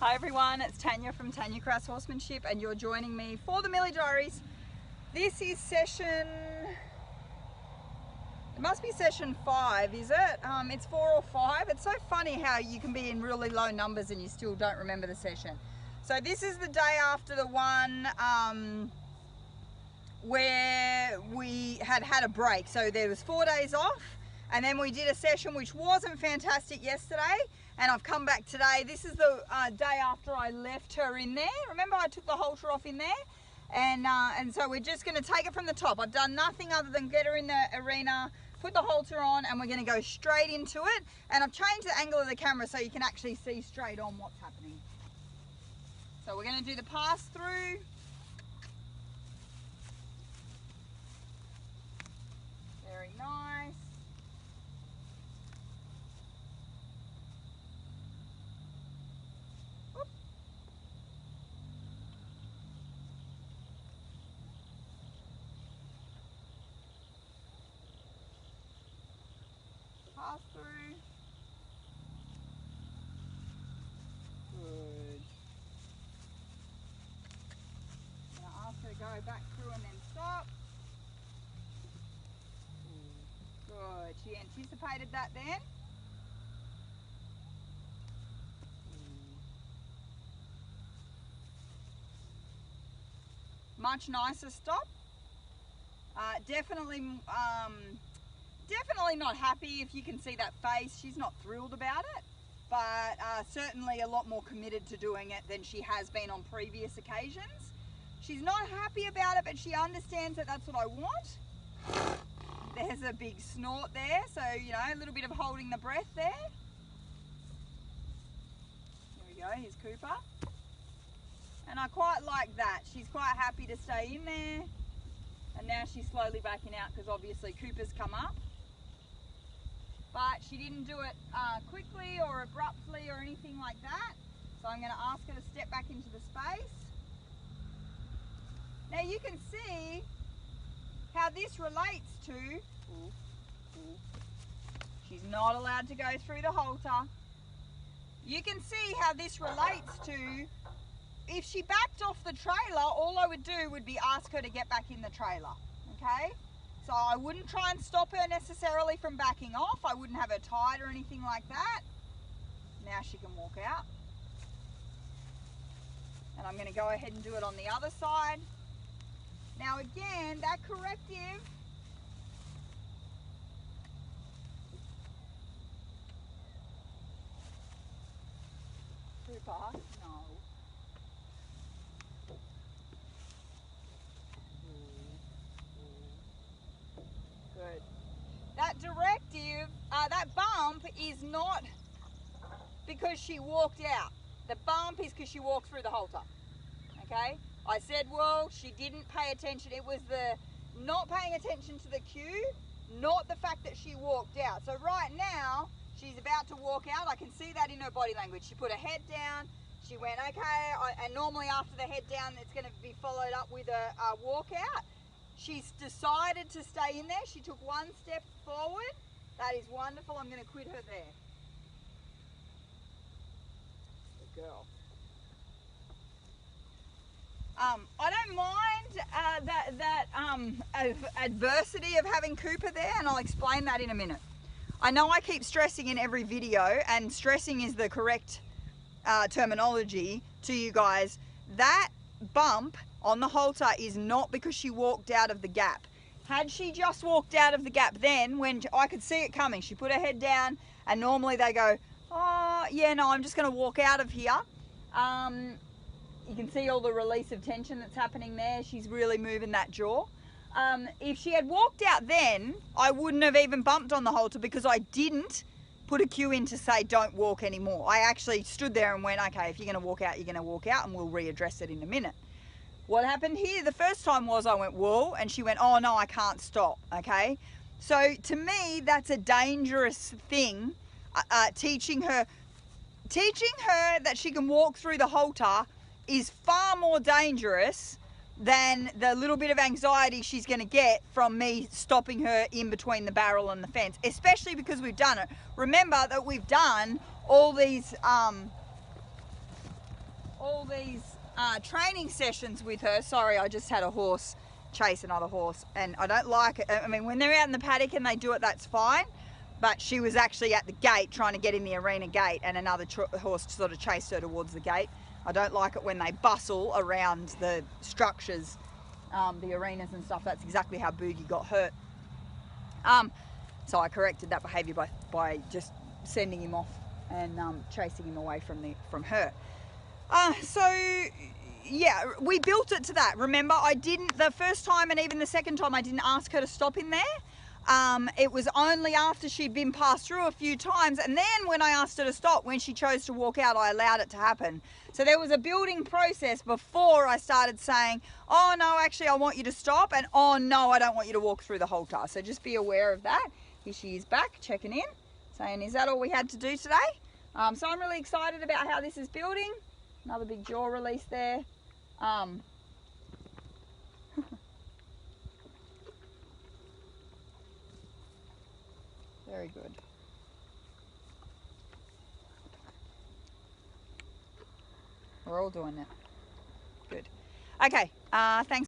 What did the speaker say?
Hi everyone, it's Tanya from Tanya Kraus Horsemanship and you're joining me for the Millie Diaries. This is session, it must be session 5, is it? It's 4 or 5. It's so funny how you can be in really low numbers and you still don't remember the session. So this is the day after the one where we had a break. So there was 4 days off and then we did a session which wasn't fantastic yesterday. And I've come back today. This is the day after I left her in there. Remember I took the halter off in there? And so we're just gonna take it from the top. I've done nothing other than get her in the arena, put the halter on, and we're gonna go straight into it. And I've changed the angle of the camera so you can actually see straight on what's happening. So we're gonna do the pass through. Very nice. Pass through. Good. I'm going to ask her to go back through and then stop. Good. She anticipated that then. Much nicer stop. Definitely not happy if you can see that face. She's not thrilled about it, but certainly a lot more committed to doing it than she has been on previous occasions. She's not happy about it, but she understands that that's what I want. There's a big snort there, so you know, a little bit of holding the breath there. There we go, here's Cooper. And I quite like that. She's quite happy to stay in there. And now she's slowly backing out because obviously Cooper's come up. But she didn't do it quickly or abruptly or anything like that. So I'm going to ask her to step back into the space. Now you can see how this relates to, she's not allowed to go through the halter. You can see how this relates to, if she backed off the trailer, all I would do would be ask her to get back in the trailer, okay? So I wouldn't try and stop her necessarily from backing off. I wouldn't have her tied or anything like that. Now she can walk out. And I'm going to go ahead and do it on the other side. Now again, that corrective, Cooper, no. Good. That directive, that bump is not because she walked out. The bump is because she walked through the halter. Okay? I said, well, she didn't pay attention. It was the not paying attention to the cue, not the fact that she walked out. So right now, she's about to walk out. I can see that in her body language. She put her head down. She went, okay. And normally after the head down, it's going to be followed up with a walk out. She's decided to stay in there. She took one step forward. That is wonderful. I'm going to quit her there. Good girl. I don't mind that adversity of having Cooper there, and I'll explain that in a minute. I know I keep stressing in every video, and stressing is the correct terminology to you guys. That bump on the halter is not because she walked out of the gap. Had she just walked out of the gap then, when I could see it coming, she put her head down, and normally they go, oh yeah, no, I'm just going to walk out of here. You can see all the release of tension that's happening there. She's really moving that jaw. If she had walked out then, I wouldn't have even bumped on the halter because I didn't put a cue in to say don't walk anymore. I actually stood there and went, okay, if you're going to walk out, you're going to walk out, and we'll readdress it in a minute. What happened here the first time was I went, whoa, and she went, oh no, I can't stop, okay? So to me, that's a dangerous thing, teaching her that she can walk through the halter is far more dangerous than the little bit of anxiety she's going to get from me stopping her in between the barrel and the fence, especially because we've done it. Remember that we've done all these all these training sessions with her. Sorry, I just had a horse chase another horse, and I don't like it. I mean, when they're out in the paddock and they do it, that's fine. But she was actually at the gate trying to get in the arena gate, and another horse sort of chased her towards the gate. I don't like it when they bustle around the structures, the arenas and stuff. That's exactly how Boogie got hurt. So I corrected that behaviour by just sending him off and chasing him away from her. So yeah, we built it to that. Remember, I didn't, the first time and even the second time, I didn't ask her to stop in there. It was only after she'd been passed through a few times, and then when I asked her to stop, when she chose to walk out, I allowed it to happen. So there was a building process before I started saying, oh no, actually I want you to stop, and oh no, I don't want you to walk through the halter. So just be aware of that. Here she is back, checking in, saying, is that all we had to do today? So I'm really excited about how this is building. Another big jaw release there. Very good. We're all doing it. Good. Okay, thanks.